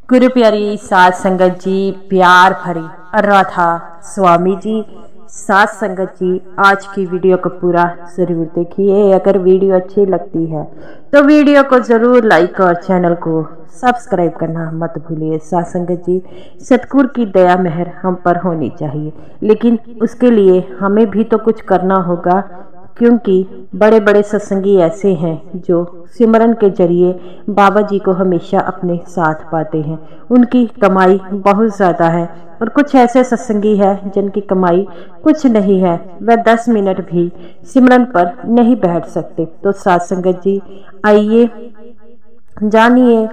गुरु प्यारी साध संगत जी, प्यार भरी राधा स्वामी जी, साध संगत जी, आज की वीडियो को पूरा जरूर देखिए। अगर वीडियो अच्छी लगती है तो वीडियो को जरूर लाइक और चैनल को सब्सक्राइब करना मत भूलिए। साध संगत जी, सतगुरु की दया मेहर हम पर होनी चाहिए, लेकिन उसके लिए हमें भी तो कुछ करना होगा, क्योंकि बड़े बड़े सत्संगी ऐसे हैं जो सिमरन के जरिए बाबा जी को हमेशा अपने साथ पाते हैं। उनकी कमाई बहुत ज़्यादा है और कुछ ऐसे सत्संगी हैं जिनकी कमाई कुछ नहीं है, वह 10 मिनट भी सिमरन पर नहीं बैठ सकते। तो साध संगत जी, आइए जानिए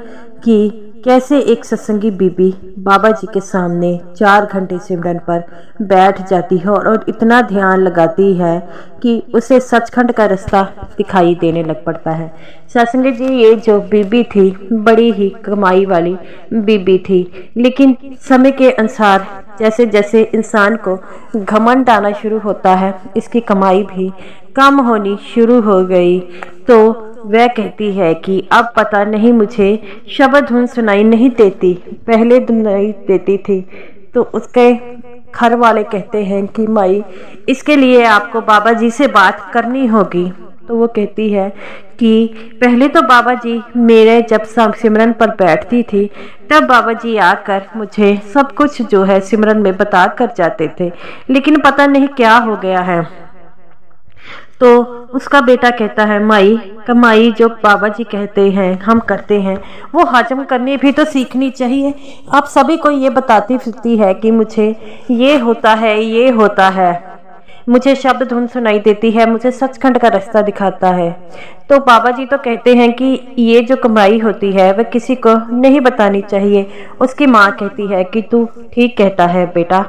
कि कैसे एक सत्संगी बीबी बाबा जी के सामने 4 घंटे सिमरन पर बैठ जाती है और इतना ध्यान लगाती है कि उसे सचखंड का रास्ता दिखाई देने लग पड़ता है। सत्संगी जी, ये जो बीबी थी बड़ी ही कमाई वाली बीबी थी, लेकिन समय के अनुसार जैसे जैसे इंसान को घमंड आना शुरू होता है, इसकी कमाई भी कम होनी शुरू हो गई। तो वह कहती है कि अब पता नहीं मुझे शब्द धुन सुनाई नहीं देती, पहले सुनाई देती थी। तो उसके घर वाले कहते हैं कि माई, इसके लिए आपको बाबा जी से बात करनी होगी। तो वो कहती है कि पहले तो बाबा जी मेरे जब सिमरन पर बैठती थी तब बाबा जी आकर मुझे सब कुछ जो है सिमरन में बता कर जाते थे, लेकिन पता नहीं क्या हो गया है। तो उसका बेटा कहता है, माई, कमाई जो बाबा जी कहते हैं हम करते हैं वो हजम करनी भी तो सीखनी चाहिए। आप सभी को ये बताती फिरती है कि मुझे ये होता है, ये होता है, मुझे शब्द धुन सुनाई देती है, मुझे सचखंड का रास्ता दिखाता है। तो बाबा जी तो कहते हैं कि ये जो कमाई होती है वह किसी को नहीं बतानी चाहिए। उसकी माँ कहती है कि तू ठीक कहता है बेटा,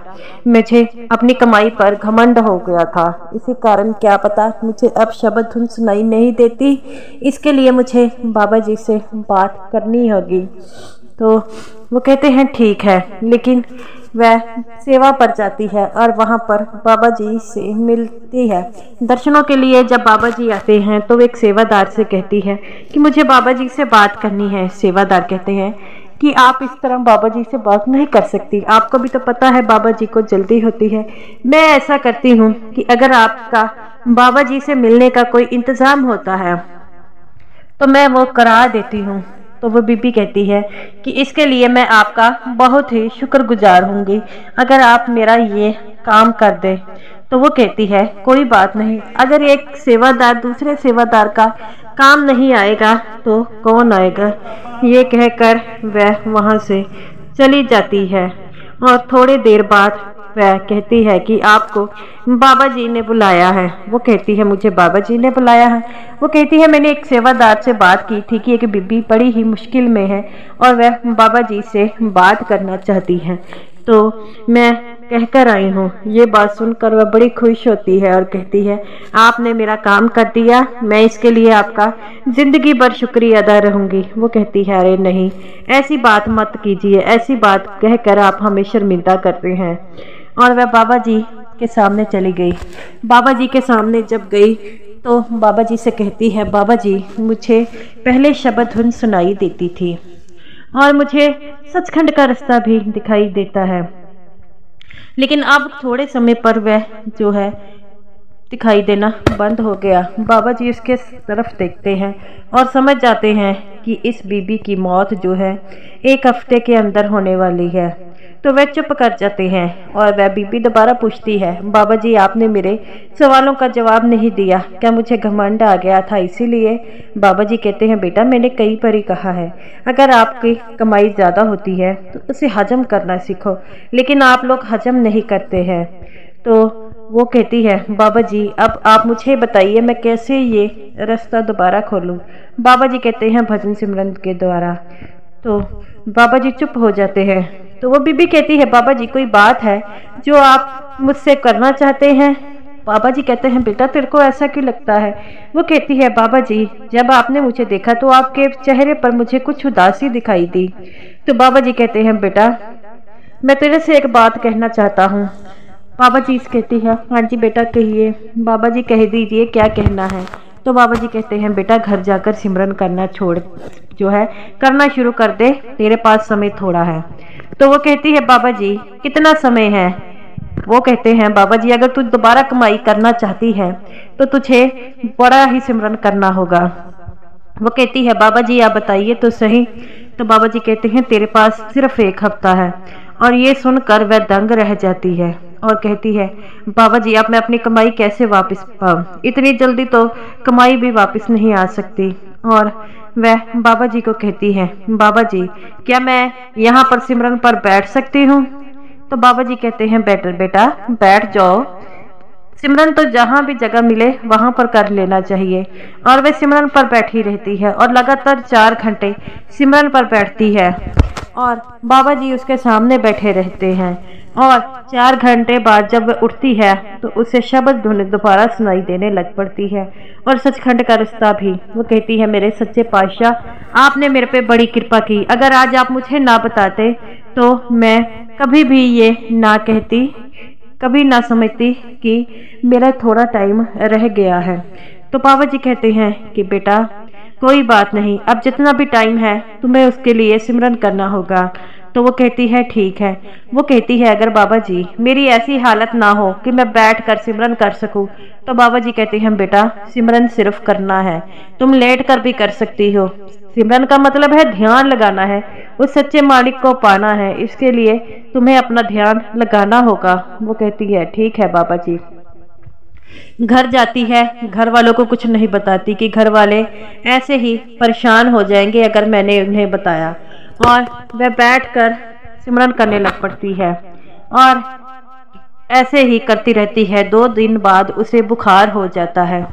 मुझे अपनी कमाई पर घमंड हो गया था, इसी कारण क्या पता मुझे अब शब्द धुन सुनाई नहीं देती, इसके लिए मुझे बाबा जी से बात करनी होगी। तो वो कहते हैं ठीक है, लेकिन वह सेवा पर जाती है और वहाँ पर बाबा जी से मिलती है। दर्शनों के लिए जब बाबा जी आते हैं तो एक सेवादार से कहती है कि मुझे बाबा जी से बात करनी है। सेवादार कहते हैं कि आप इस तरह बाबा जी से बात नहीं कर सकती, आपको भी तो पता है बाबा जी को जल्दी होती है। मैं ऐसा करती हूँ कि अगर आपका बाबा जी से मिलने का कोई इंतज़ाम होता है तो मैं वो करा देती हूँ। तो वो बीबी कहती है कि इसके लिए मैं आपका बहुत ही शुक्रगुजार होंगी अगर आप मेरा ये काम कर दे। तो वो कहती है कोई बात नहीं, अगर एक सेवादार दूसरे सेवादार का काम नहीं आएगा तो कौन आएगा। ये कहकर वह वहाँ से चली जाती है और थोड़ी देर बाद वह कहती है कि आपको बाबा जी ने बुलाया है। वो कहती है मुझे बाबा जी ने बुलाया है। वो कहती है मैंने एक सेवादार से बात की थी कि एक बीबी बड़ी ही मुश्किल में है और वह बाबा जी से बात करना चाहती है, तो मैं कहकर आई हूँ। ये बात सुनकर वह बड़ी खुश होती है और कहती है आपने मेरा काम कर दिया, मैं इसके लिए आपका जिंदगी भर शुक्रिया अदा रहूंगी। वो कहती है अरे नहीं, ऐसी बात मत कीजिए, ऐसी बात कहकर आप हमें शर्मिंदा करते हैं। और वह बाबा जी के सामने चली गई। बाबा जी के सामने जब गई तो बाबा जी से कहती है बाबा जी, मुझे पहले शब्द धुन सुनाई देती थी और मुझे सचखंड का रास्ता भी दिखाई देता है, लेकिन अब थोड़े समय पर वह जो है दिखाई देना बंद हो गया। बाबा जी उसके तरफ देखते हैं और समझ जाते हैं कि इस बीबी की मौत जो है 1 हफ्ते के अंदर होने वाली है। तो वह चुप कर जाते हैं और वह बीबी दोबारा पूछती है बाबा जी, आपने मेरे सवालों का जवाब नहीं दिया, क्या मुझे घमंड आ गया था इसीलिए। बाबा जी कहते हैं बेटा, मैंने कई बार ही कहा है अगर आपकी कमाई ज़्यादा होती है तो उसे हजम करना सीखो, लेकिन आप लोग हजम नहीं करते हैं। तो वो कहती है बाबा जी, अब आप मुझे बताइए मैं कैसे ये रास्ता दोबारा खोलूं। बाबा जी कहते हैं भजन सिमरन के द्वारा। तो बाबा जी चुप हो जाते हैं। तो वो बीबी कहती है बाबा जी, कोई बात है जो आप मुझसे करना चाहते हैं। बाबा जी कहते हैं बेटा, तेरे को ऐसा क्यों लगता है। वो कहती है बाबा जी, जब आपने मुझे देखा तो आपके चेहरे पर मुझे कुछ उदासी दिखाई दी। तो बाबा जी कहते हैं बेटा, मैं तेरे से एक बात कहना चाहता हूँ। बाबा जी कहती है हाँ जी बेटा कहिए। बाबा जी कह दीजिए क्या कहना है। तो बाबा जी कहते हैं बेटा घर जाकर सिमरन करना छोड़ जो है करना शुरू कर दे, तेरे पास समय थोड़ा है। तो वो कहती है बाबा जी कितना समय है? वो कहते हैं बाबा जी अगर तू दोबारा कमाई करना चाहती है तो तुझे बड़ा ही सिमरन करना होगा। वो कहती है बाबा जी आप बताइए तो सही। तो बाबा जी कहते हैं तेरे पास सिर्फ 1 हफ्ता है। और ये सुनकर वह दंग रह जाती है और कहती है बाबा जी अब मैं अपनी कमाई कैसे वापस पाऊं? इतनी जल्दी तो कमाई भी वापस नहीं आ सकती। और वह बाबा जी को कहती है बाबा जी क्या मैं यहाँ पर सिमरन पर बैठ सकती हूँ? तो बाबा जी कहते हैं बेटा बैठ जाओ, सिमरन तो जहाँ भी जगह मिले वहां पर कर लेना चाहिए। और वे सिमरन पर बैठी रहती है और लगातार 4 घंटे सिमरन पर बैठती है और बाबा जी उसके सामने बैठे रहते हैं। और 4 घंटे बाद जब वह उठती है तो उसे शब्द धुन दोबारा सुनाई देने लग पड़ती है और सचखंड का रास्ता भी। वो कहती है मेरे सच्चे पातशाह आपने मेरे पे बड़ी कृपा की, अगर आज आप मुझे ना बताते तो मैं कभी भी ये ना कहती, कभी ना समझती कि मेरा थोड़ा टाइम रह गया है। तो बाबा जी कहते हैं कि बेटा कोई बात नहीं, अब जितना भी टाइम है तुम्हें उसके लिए सिमरन करना होगा। तो वो कहती है ठीक है। वो कहती है अगर बाबा जी मेरी ऐसी हालत ना हो कि मैं बैठ कर सिमरन कर सकूं, तो बाबा जी कहते हैं बेटा सिमरन सिर्फ करना है, तुम लेट कर भी कर सकती हो। सिमरन का मतलब है ध्यान लगाना है, उस सच्चे मालिक को पाना है, इसके लिए तुम्हें अपना ध्यान लगाना होगा। वो कहती है ठीक है बाबा जी। घर जाती है, घर वालों को कुछ नहीं बताती कि घर वाले ऐसे ही परेशान हो जाएंगे अगर मैंने उन्हें बताया। और वह बैठकर सिमरन करने लग पड़ती है और ऐसे ही करती रहती है। 2 दिन बाद उसे बुखार हो जाता है।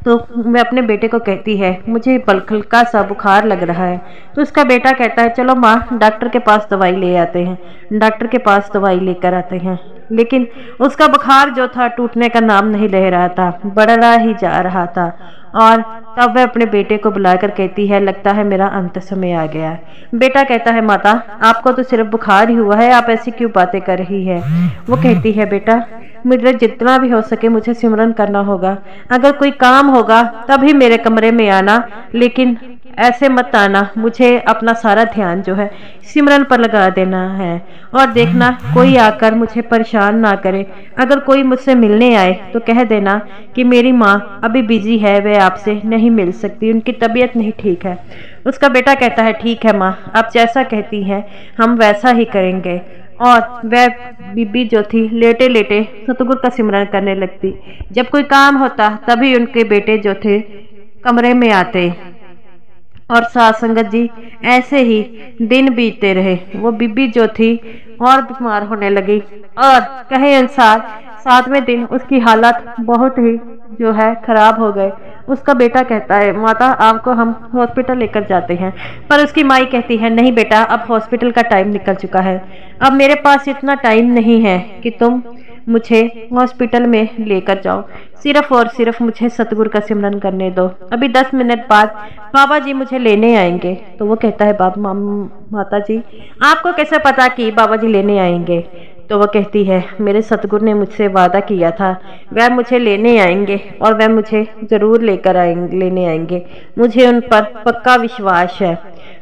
तो मैं अपने बेटे को कहती है मुझे हल्का सा बुखार लग रहा है। तो उसका बेटा कहता है चलो माँ डॉक्टर के पास दवाई ले आते हैं। डॉक्टर के पास दवाई लेकर आते हैं, लेकिन उसका बुखार जो था टूटने का नाम नहीं ले रहा था, बढ़ ही जा रहा था। और तब वह अपने बेटे को बुलाकर कहती है लगता है मेरा अंत समय आ गया है। बेटा कहता है माता आपको तो सिर्फ बुखार ही हुआ है, आप ऐसी क्यों बातें कर रही है? वो कहती है बेटा मुझे जितना भी हो सके मुझे सिमरन करना होगा, अगर कोई काम होगा तभी मेरे कमरे में आना, लेकिन ऐसे मत आना। मुझे अपना सारा ध्यान जो है सिमरन पर लगा देना है और देखना कोई आकर मुझे परेशान ना करे। अगर कोई मुझसे मिलने आए तो कह देना कि मेरी माँ अभी बिजी है, वह आपसे नहीं मिल सकती, उनकी तबीयत नहीं ठीक है। उसका बेटा कहता है ठीक है माँ आप जैसा कहती हैं हम वैसा ही करेंगे। और वह बीबी जो थी लेटे लेटे सतगुरु का सिमरन करने लगती। जब कोई काम होता तभी उनके बेटे जो थे कमरे में आते और साथ संगत जी ऐसे ही दिन बीतते रहे। वो बीबी जो थी और बीमार होने लगी और कहे अनुसार 7वें दिन उसकी हालत बहुत ही जो है खराब हो गए। उसका बेटा कहता है माता आपको हम हॉस्पिटल लेकर जाते हैं, पर उसकी माई कहती है नहीं बेटा अब हॉस्पिटल का टाइम निकल चुका है, अब मेरे पास इतना टाइम नहीं है कि तुम मुझे हॉस्पिटल में लेकर जाओ, सिर्फ और सिर्फ मुझे सतगुरु का सिमरन करने दो, अभी 10 मिनट बाद बाबा जी मुझे लेने आएंगे। तो वो कहता है माता जी आपको कैसे पता कि बाबा जी लेने आएंगे? तो वो कहती है मेरे सतगुरु ने मुझसे वादा किया था वह मुझे लेने आएंगे और वह मुझे ज़रूर लेकर आएंगे, लेने आएंगे, मुझे उन पर पक्का विश्वास है।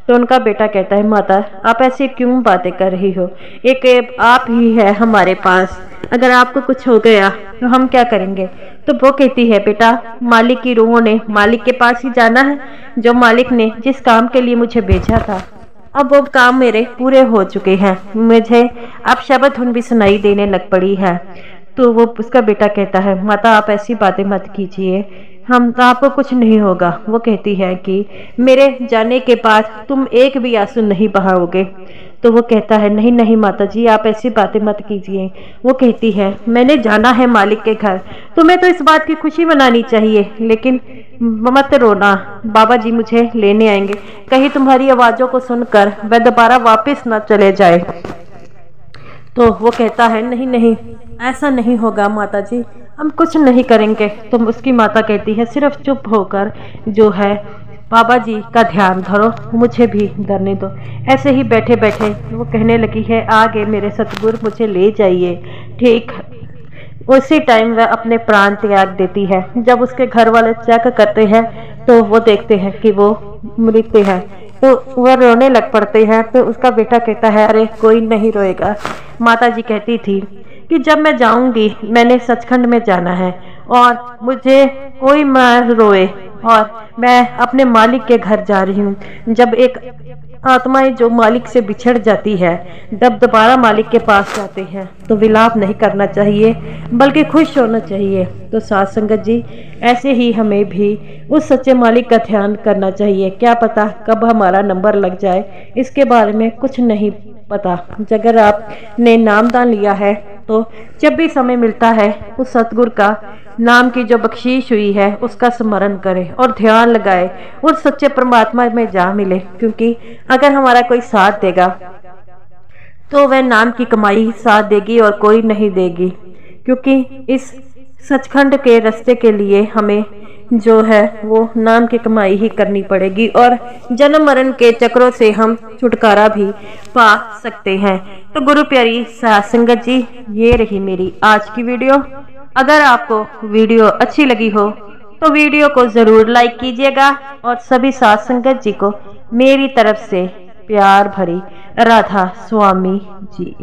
तो उनका बेटा कहता है माता आप ऐसे क्यों बातें कर रही हो, एक आप ही है हमारे पास, अगर आपको कुछ हो गया तो हम क्या करेंगे? तो वो कहती है बेटा मालिक की रूहों ने मालिक के पास ही जाना है, जो मालिक ने जिस काम के लिए मुझे भेजा था अब वो काम मेरे पूरे हो चुके हैं, मुझे अब शब्द धुन भी सुनाई देने लग पड़ी है। तो वो उसका बेटा कहता है माता आप ऐसी बातें मत कीजिए, हम आपको कुछ नहीं होगा। वो कहती है कि मेरे जाने के बाद तुम एक भी आंसू नहीं बहाओगे। तो वो कहता है नहीं नहीं माता जी आप ऐसी बातें मत कीजिए। वो कहती है मैंने जाना है मालिक के घर, तुम्हें तो इस बात की खुशी मनानी चाहिए, लेकिन मत रोना, बाबा जी मुझे लेने आएंगे, कहीं तुम्हारी आवाज़ों को सुनकर वह दोबारा वापस न चले जाए। तो वो कहता है नहीं नहीं ऐसा नहीं होगा माता जी, हम कुछ नहीं करेंगे। तो उसकी माता कहती है सिर्फ चुप होकर जो है बाबा जी का ध्यान धरो, मुझे भी धरने दो। ऐसे ही बैठे बैठे वो कहने लगी है आगे मेरे सतगुरु मुझे ले जाइए। ठीक उसी टाइम वह अपने प्राण त्याग देती है। जब उसके घर वाले चेक करते हैं तो वो देखते हैं कि वो मृत है, तो वह रोने लग पड़ते हैं। तो उसका बेटा कहता है अरे कोई नहीं रोएगा। माता जी कहती थी कि जब मैं जाऊंगी, मैंने सचखंड में जाना है और मुझे कोई मत रोए, और मैं अपने मालिक के घर जा रही हूँ। जब एक आत्माएं जो मालिक से बिछड़ जाती है, जब दोबारा मालिक के पास जाते हैं, तो विलाप नहीं करना चाहिए बल्कि खुश होना चाहिए। तो साध संगत जी, ऐसे ही हमें भी उस सच्चे मालिक का ध्यान करना चाहिए। क्या पता कब हमारा नंबर लग जाए, इसके बारे में कुछ नहीं पता। अगर आपने नामदान लिया है तो जब भी समय मिलता है उस सतगुरु का नाम की जो बख्शीश हुई है उसका स्मरण करें और ध्यान लगाए और सच्चे परमात्मा में जा मिले। क्योंकि अगर हमारा कोई साथ देगा तो वह नाम की कमाई साथ देगी और कोई नहीं देगी। क्योंकि इस सचखंड के रास्ते के लिए हमें जो है वो नाम की कमाई ही करनी पड़ेगी, और जन्म मरण के चक्रों से हम छुटकारा भी पा सकते हैं। तो गुरु प्यारी साध संगत जी, ये रही मेरी आज की वीडियो। अगर आपको वीडियो अच्छी लगी हो तो वीडियो को जरूर लाइक कीजिएगा, और सभी साध संगत जी को मेरी तरफ से प्यार भरी राधा स्वामी जी।